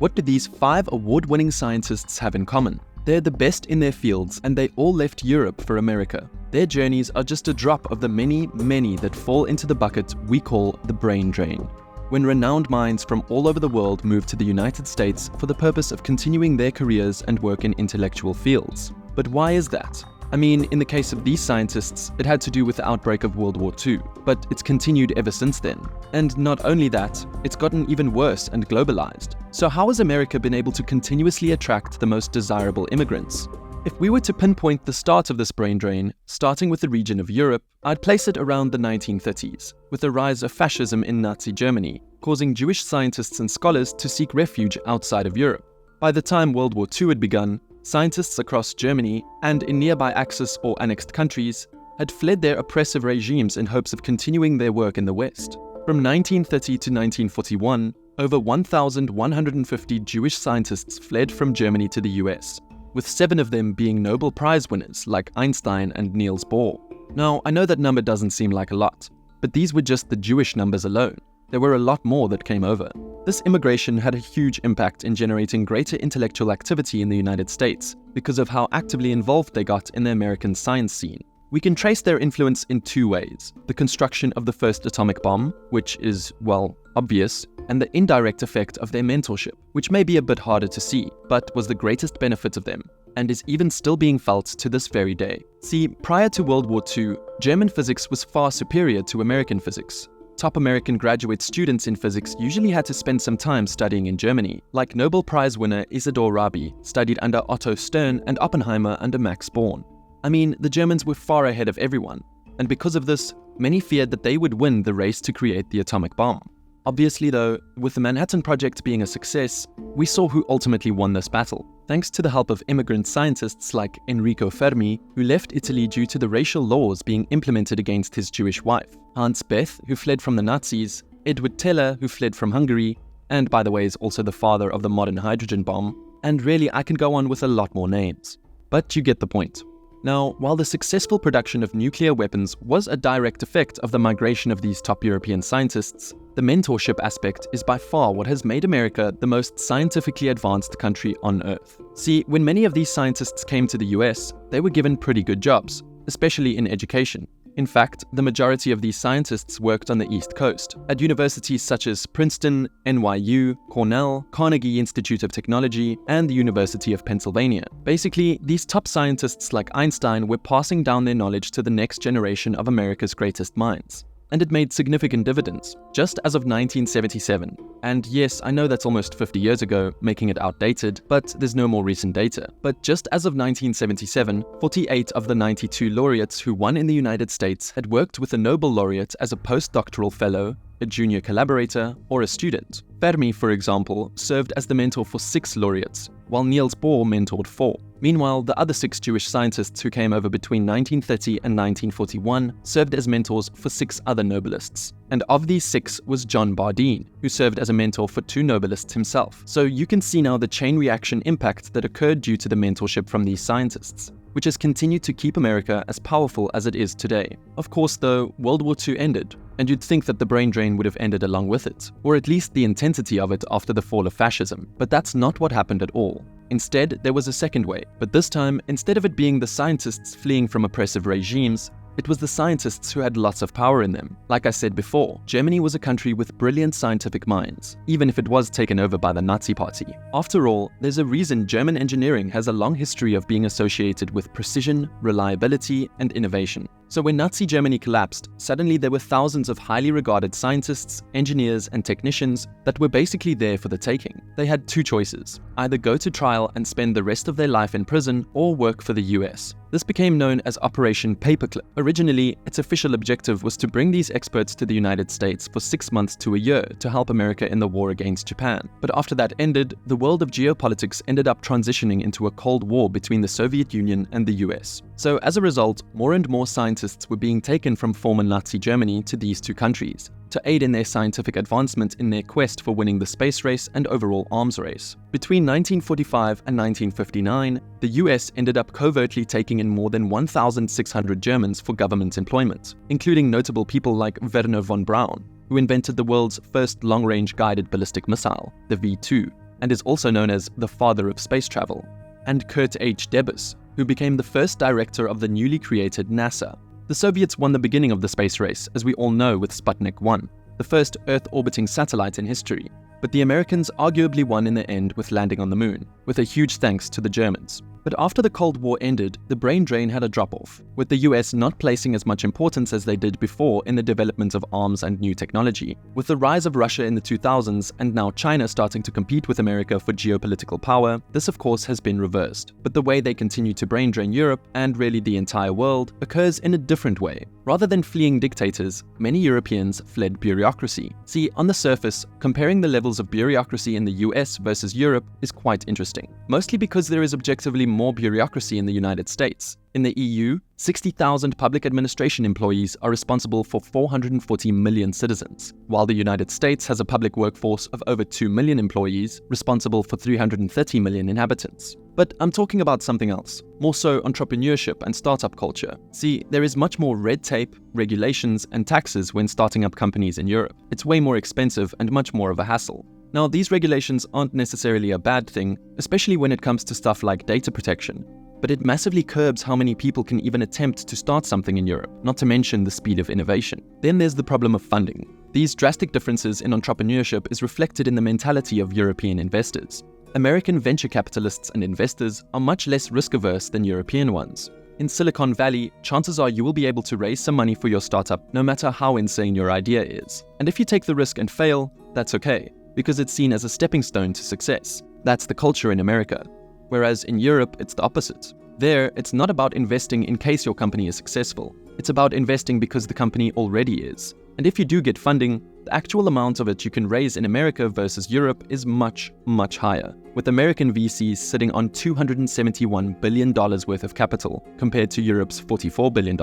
What do these 5 award-winning scientists have in common? They're the best in their fields, and they all left Europe for America. Their journeys are just a drop of the many, many that fall into the bucket we call the brain drain. When renowned minds from all over the world move to the United States for the purpose of continuing their careers and work in intellectual fields. But why is that? I mean, in the case of these scientists, it had to do with the outbreak of World War II, but it's continued ever since then. And not only that, it's gotten even worse and globalized. So how has America been able to continuously attract the most desirable immigrants? If we were to pinpoint the start of this brain drain, starting with the region of Europe, I'd place it around the 1930s, with the rise of fascism in Nazi Germany, causing Jewish scientists and scholars to seek refuge outside of Europe. By the time World War II had begun, scientists across Germany and in nearby Axis or annexed countries had fled their oppressive regimes in hopes of continuing their work in the West. From 1930 to 1941, over 1,150 Jewish scientists fled from Germany to the US, with 7 of them being Nobel Prize winners like Einstein and Niels Bohr. Now, I know that number doesn't seem like a lot, but these were just the Jewish numbers alone. There were a lot more that came over. This immigration had a huge impact in generating greater intellectual activity in the United States because of how actively involved they got in the American science scene. We can trace their influence in 2 ways: the construction of the first atomic bomb, which is, well, obvious, and the indirect effect of their mentorship, which may be a bit harder to see, but was the greatest benefit of them, and is even still being felt to this very day. See, prior to World War II, German physics was far superior to American physics. Top American graduate students in physics usually had to spend some time studying in Germany, like Nobel Prize winner Isidor Rabi studied under Otto Stern and Oppenheimer under Max Born. I mean, the Germans were far ahead of everyone, and because of this, many feared that they would win the race to create the atomic bomb. Obviously though, with the Manhattan Project being a success, we saw who ultimately won this battle, thanks to the help of immigrant scientists like Enrico Fermi, who left Italy due to the racial laws being implemented against his Jewish wife, Hans Bethe, who fled from the Nazis, Edward Teller, who fled from Hungary, and by the way is also the father of the modern hydrogen bomb, and really I can go on with a lot more names. But you get the point. Now, while the successful production of nuclear weapons was a direct effect of the migration of these top European scientists, the mentorship aspect is by far what has made America the most scientifically advanced country on Earth. See, when many of these scientists came to the US, they were given pretty good jobs, especially in education. In fact, the majority of these scientists worked on the East Coast, at universities such as Princeton, NYU, Cornell, Carnegie Institute of Technology, and the University of Pennsylvania. Basically, these top scientists like Einstein were passing down their knowledge to the next generation of America's greatest minds. And it made significant dividends, just as of 1977. And yes, I know that's almost 50 years ago, making it outdated, but there's no more recent data. But just as of 1977, 48 of the 92 laureates who won in the United States had worked with a Nobel laureate as a postdoctoral fellow, a junior collaborator, or a student. Fermi, for example, served as the mentor for 6 laureates, while Niels Bohr mentored 4. Meanwhile, the other 6 Jewish scientists who came over between 1930 and 1941 served as mentors for 6 other Nobelists. And of these 6 was John Bardeen, who served as a mentor for 2 Nobelists himself. So you can see now the chain reaction impact that occurred due to the mentorship from these scientists, which has continued to keep America as powerful as it is today. Of course though, World War II ended, and you'd think that the brain drain would have ended along with it, or at least the intensity of it after the fall of fascism. But that's not what happened at all. Instead, there was a second wave, but this time, instead of it being the scientists fleeing from oppressive regimes, it was the scientists who had lots of power in them. Like I said before, Germany was a country with brilliant scientific minds, even if it was taken over by the Nazi Party. After all, there's a reason German engineering has a long history of being associated with precision, reliability, and innovation. So when Nazi Germany collapsed, suddenly there were thousands of highly regarded scientists, engineers, and technicians that were basically there for the taking. They had 2 choices: either go to trial and spend the rest of their life in prison, or work for the US. This became known as Operation Paperclip. Originally, its official objective was to bring these experts to the United States for 6 months to a year to help America in the war against Japan. But after that ended, the world of geopolitics ended up transitioning into a Cold War between the Soviet Union and the US. So as a result, more and more scientists were being taken from former Nazi Germany to these 2 countries, to aid in their scientific advancement in their quest for winning the space race and overall arms race. Between 1945 and 1959, the US ended up covertly taking in more than 1,600 Germans for government employment, including notable people like Wernher von Braun, who invented the world's first long-range guided ballistic missile, the V2. and is also known as the father of space travel, and Kurt H. Debus, who became the first director of the newly created NASA. The Soviets won the beginning of the space race, as we all know, with Sputnik 1, the first Earth-orbiting satellite in history, but the Americans arguably won in the end with landing on the moon, with a huge thanks to the Germans. But after the Cold War ended, the brain drain had a drop-off, with the US not placing as much importance as they did before in the development of arms and new technology. With the rise of Russia in the 2000s and now China starting to compete with America for geopolitical power, this of course has been reversed. But the way they continue to brain drain Europe, and really the entire world, occurs in a different way. Rather than fleeing dictators, many Europeans fled bureaucracy. See, on the surface, comparing the levels of bureaucracy in the US versus Europe is quite interesting, mostly because there is objectively more bureaucracy in the United States. In the EU, 60,000 public administration employees are responsible for 440 million citizens, while the United States has a public workforce of over 2 million employees, responsible for 330 million inhabitants. But I'm talking about something else, more so entrepreneurship and startup culture. See, there is much more red tape, regulations, and taxes when starting up companies in Europe. It's way more expensive and much more of a hassle. Now, these regulations aren't necessarily a bad thing, especially when it comes to stuff like data protection, but it massively curbs how many people can even attempt to start something in Europe, not to mention the speed of innovation. Then there's the problem of funding. These drastic differences in entrepreneurship is reflected in the mentality of European investors. American venture capitalists and investors are much less risk-averse than European ones. In Silicon Valley, chances are you will be able to raise some money for your startup no matter how insane your idea is. And if you take the risk and fail, that's okay, because it's seen as a stepping stone to success. That's the culture in America. Whereas in Europe, it's the opposite. There, it's not about investing in case your company is successful. It's about investing because the company already is. And if you do get funding, the actual amount of it you can raise in America versus Europe is much, much higher, with American VCs sitting on $271 billion worth of capital compared to Europe's $44 billion.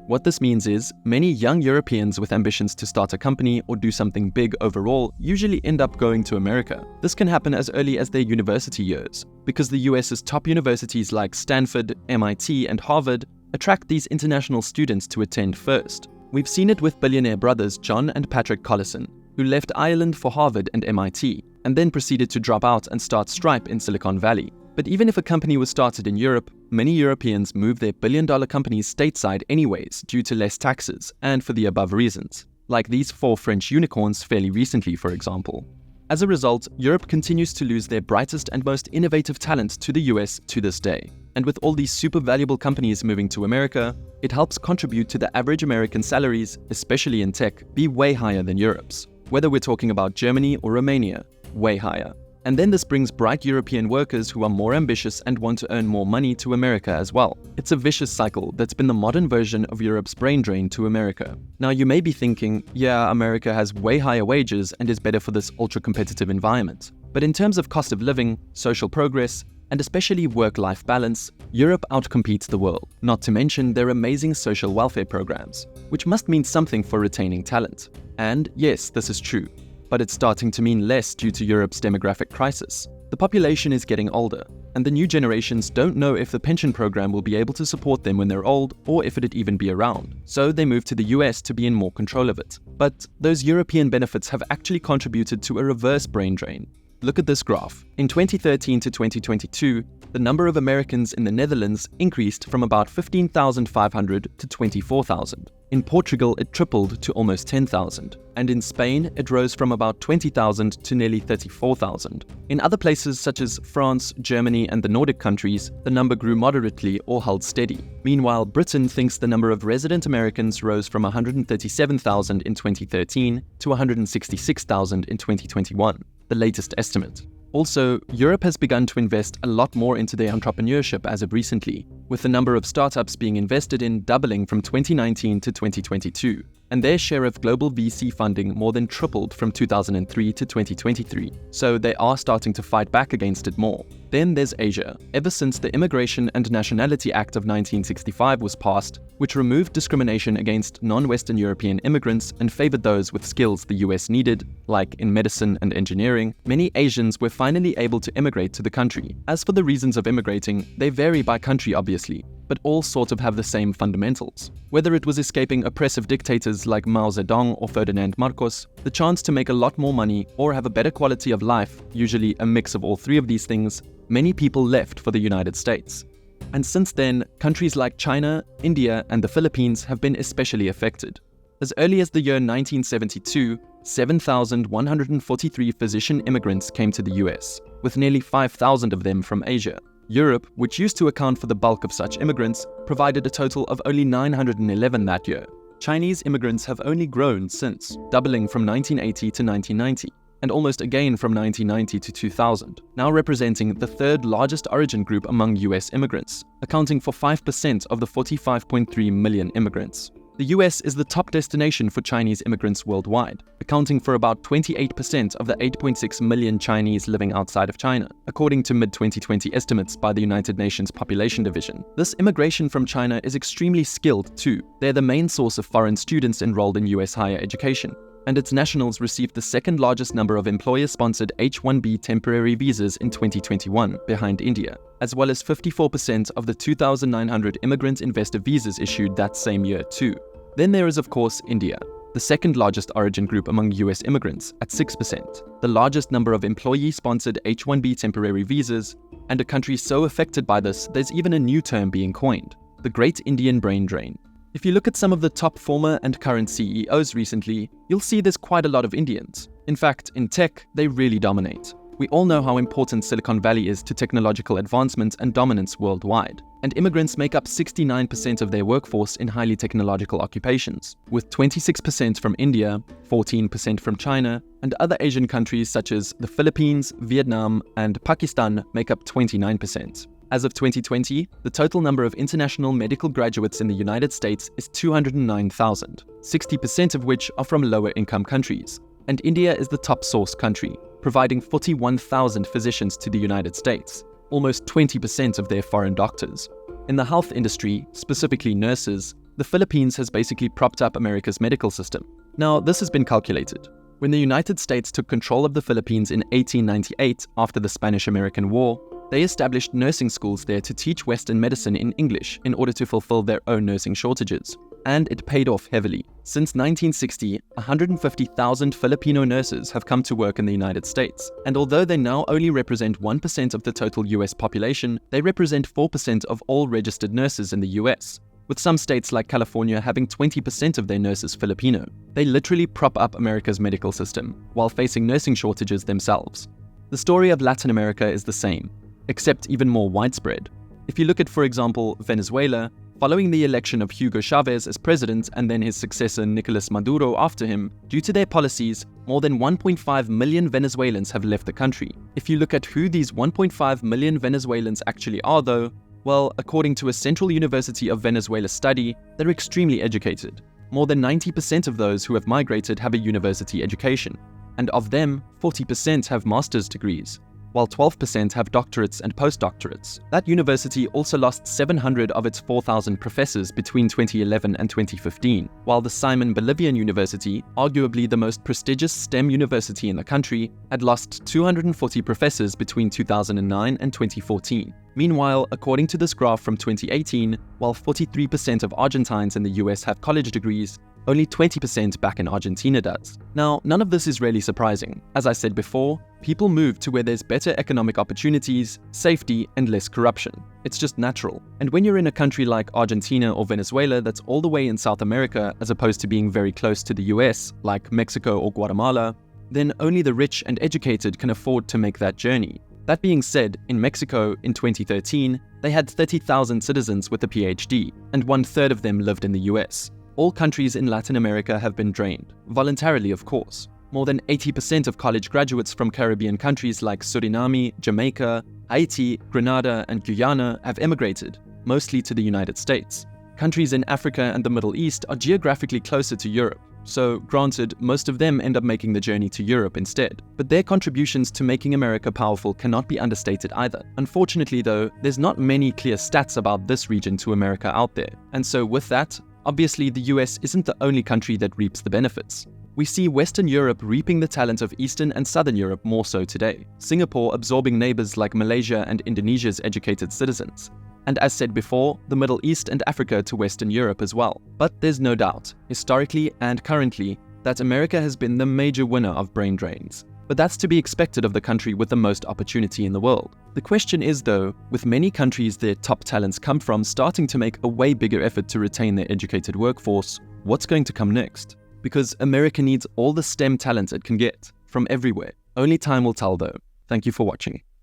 What this means is, many young Europeans with ambitions to start a company or do something big overall usually end up going to America. This can happen as early as their university years, because the US's top universities like Stanford, MIT, and Harvard attract these international students to attend first. We've seen it with billionaire brothers John and Patrick Collison, who left Ireland for Harvard and MIT, and then proceeded to drop out and start Stripe in Silicon Valley. But even if a company was started in Europe, many Europeans move their billion-dollar companies stateside anyways due to less taxes and for the above reasons, like these 4 French unicorns fairly recently, for example. As a result, Europe continues to lose their brightest and most innovative talent to the US to this day. And with all these super valuable companies moving to America, it helps contribute to the average American salaries, especially in tech, be way higher than Europe's. Whether we're talking about Germany or Romania, way higher. And then this brings bright European workers who are more ambitious and want to earn more money to America as well. It's a vicious cycle that's been the modern version of Europe's brain drain to America. Now you may be thinking, yeah, America has way higher wages and is better for this ultra-competitive environment. But in terms of cost of living, social progress, and especially work-life balance, Europe outcompetes the world, not to mention their amazing social welfare programs, which must mean something for retaining talent. And yes, this is true, but it's starting to mean less due to Europe's demographic crisis. The population is getting older, and the new generations don't know if the pension program will be able to support them when they're old or if it'd even be around. So they move to the US to be in more control of it. But those European benefits have actually contributed to a reverse brain drain. Look at this graph. In 2013 to 2022, the number of Americans in the Netherlands increased from about 15,500 to 24,000. In Portugal, it tripled to almost 10,000. And in Spain, it rose from about 20,000 to nearly 34,000. In other places such as France, Germany, and the Nordic countries, the number grew moderately or held steady. Meanwhile, Britain thinks the number of resident Americans rose from 137,000 in 2013 to 166,000 in 2021, the latest estimate. Also, Europe has begun to invest a lot more into their entrepreneurship as of recently, with the number of startups being invested in doubling from 2019 to 2022, and their share of global VC funding more than tripled from 2003 to 2023, so they are starting to fight back against it more. Then there's Asia. Ever since the Immigration and Nationality Act of 1965 was passed, which removed discrimination against non-Western European immigrants and favored those with skills the US needed, like in medicine and engineering, many Asians were finally able to immigrate to the country. As for the reasons of immigrating, they vary by country obviously, but all sort of have the same fundamentals. Whether it was escaping oppressive dictators like Mao Zedong or Ferdinand Marcos, the chance to make a lot more money or have a better quality of life, usually a mix of all three of these things, many people left for the United States. And since then, countries like China, India, and the Philippines have been especially affected. As early as the year 1972, 7,143 physician immigrants came to the US, with nearly 5,000 of them from Asia. Europe, which used to account for the bulk of such immigrants, provided a total of only 911 that year. Chinese immigrants have only grown since, doubling from 1980 to 1990. And almost again from 1990 to 2000, now representing the third largest origin group among US immigrants, accounting for 5% of the 45.3 million immigrants. The US is the top destination for Chinese immigrants worldwide, accounting for about 28% of the 8.6 million Chinese living outside of China, according to mid-2020 estimates by the United Nations Population Division. This immigration from China is extremely skilled too. They're the main source of foreign students enrolled in US higher education, and its nationals received the second largest number of employer-sponsored H-1B temporary visas in 2021, behind India, as well as 54% of the 2,900 immigrant investor visas issued that same year too. Then there is of course India, the second largest origin group among US immigrants at 6%, the largest number of employee-sponsored H-1B temporary visas, and a country so affected by this there's even a new term being coined, the Great Indian Brain Drain. If you look at some of the top former and current CEOs recently, you'll see there's quite a lot of Indians. In fact, in tech, they really dominate. We all know how important Silicon Valley is to technological advancement and dominance worldwide, and immigrants make up 69% of their workforce in highly technological occupations, with 26% from India, 14% from China, and other Asian countries such as the Philippines, Vietnam, and Pakistan make up 29%. As of 2020, the total number of international medical graduates in the United States is 209,000, 60% of which are from lower-income countries. And India is the top source country, providing 41,000 physicians to the United States, almost 20% of their foreign doctors. In the health industry, specifically nurses, the Philippines has basically propped up America's medical system. Now, this has been calculated. When the United States took control of the Philippines in 1898 after the Spanish-American War, they established nursing schools there to teach Western medicine in English in order to fulfill their own nursing shortages. And it paid off heavily. Since 1960, 150,000 Filipino nurses have come to work in the United States. And although they now only represent 1% of the total US population, they represent 4% of all registered nurses in the US, with some states like California having 20% of their nurses Filipino. They literally prop up America's medical system, while facing nursing shortages themselves. The story of Latin America is the same, except even more widespread. If you look at, for example, Venezuela, following the election of Hugo Chavez as president and then his successor Nicolas Maduro after him, due to their policies, more than 1.5 million Venezuelans have left the country. If you look at who these 1.5 million Venezuelans actually are though, well, according to a Central University of Venezuela study, they're extremely educated. More than 90% of those who have migrated have a university education, and of them, 40% have master's degrees, while 12% have doctorates and postdoctorates. That university also lost 700 of its 4,000 professors between 2011 and 2015, while the Simon Bolivian University, arguably the most prestigious STEM university in the country, had lost 240 professors between 2009 and 2014. Meanwhile, according to this graph from 2018, while 43% of Argentines in the US have college degrees, only 20% back in Argentina does. Now, none of this is really surprising. As I said before, people move to where there's better economic opportunities, safety, and less corruption. It's just natural. And when you're in a country like Argentina or Venezuela that's all the way in South America as opposed to being very close to the US, like Mexico or Guatemala, then only the rich and educated can afford to make that journey. That being said, in Mexico in 2013, they had 30,000 citizens with a PhD, and 1/3 of them lived in the US. All countries in Latin America have been drained, voluntarily of course. More than 80% of college graduates from Caribbean countries like Suriname, Jamaica, Haiti, Grenada, and Guyana have emigrated, mostly to the United States. Countries in Africa and the Middle East are geographically closer to Europe, So granted, most of them end up making the journey to Europe instead. But their contributions to making America powerful cannot be understated either. Unfortunately though, there's not many clear stats about this region to America out there. And so with that, obviously the US isn't the only country that reaps the benefits. We see Western Europe reaping the talent of Eastern and Southern Europe more so today. Singapore absorbing neighbors like Malaysia and Indonesia's educated citizens. And as said before, the Middle East and Africa to Western Europe as well. But there's no doubt, historically and currently, that America has been the major winner of brain drains. But that's to be expected of the country with the most opportunity in the world. The question is though, with many countries their top talents come from starting to make a way bigger effort to retain their educated workforce, what's going to come next? Because America needs all the STEM talent it can get, from everywhere. Only time will tell though. Thank you for watching.